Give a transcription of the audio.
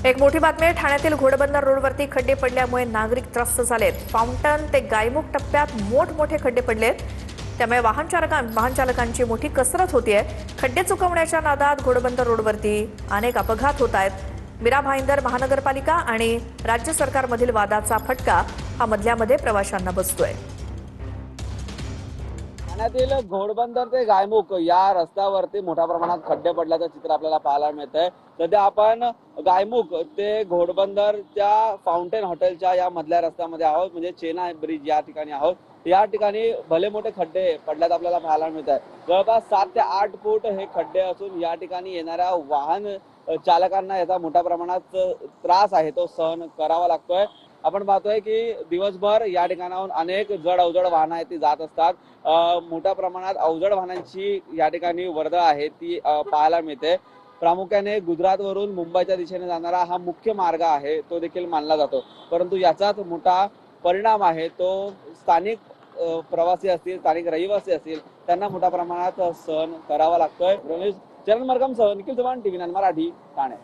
एक मोठी बातमी आहे. ठाण्यातील घोडबंदर रोडवरती खड्डे पडल्यामुळे नागरिक त्रस्त झालेत. फाउंटन ते गायमुख टप्प्यात मोठमोठे खड्डे पडलेत. त्यामुळे वाहन चालकांची मोठी कसरत होतीये. खड्डे चुकवण्याच्या नादात घोडबंदर रोडवरती अनेक अपघात होत आहेत. मीरा भाईंदर महानगरपालिका आणि राज्य सरकारमधील वादाचा फटका हा मधल्यामध्ये प्रवाशांना बसतोय. ठाण्यातील घोडबंदर ते गायमुख या रस्त्यावरती मोठ्या प्रमाणात खड्डे पडल्याचं चित्र आपल्याला पाहायला मिळतंय. सध्या आपण गायमुख ते घोडबंदरच्या फाउंटेन हॉटेलच्या या मधल्या रस्त्यामध्ये आहोत, म्हणजे चेना ब्रिज या ठिकाणी आहोत. या ठिकाणी भले मोठे खड्डे पडल्यात आपल्याला पाहायला मिळत आहे. जवळपास 7 ते 8 फूट हे खड्डे असून या ठिकाणी येणाऱ्या वाहन चालकांना याचा मोठ्या प्रमाणात त्रास आहे तो सहन करावा लागतोय. आपण पाहतोय की दिवसभर या ठिकाणाहून अनेक जड अवजड वाहनं आहेत ती जात असतात. मोठ्या प्रमाणात अवजड वाहनांची या ठिकाणी वर्दळ आहे ती पाहायला मिळते. प्रामुख्याने गुजरातवरून मुंबईच्या दिशेने जाणारा हा मुख्य मार्ग आहे तो देखील मानला जातो, परंतु याचाच मोठा परिणाम आहे तो स्थानिक प्रवासी असतील, स्थानिक रहिवासी असतील, त्यांना मोठ्या प्रमाणात सहन करावा लागतोय. रमेश चरण मरगमसह निखिल चव्हाण, TV9 मराठी, ठाणे.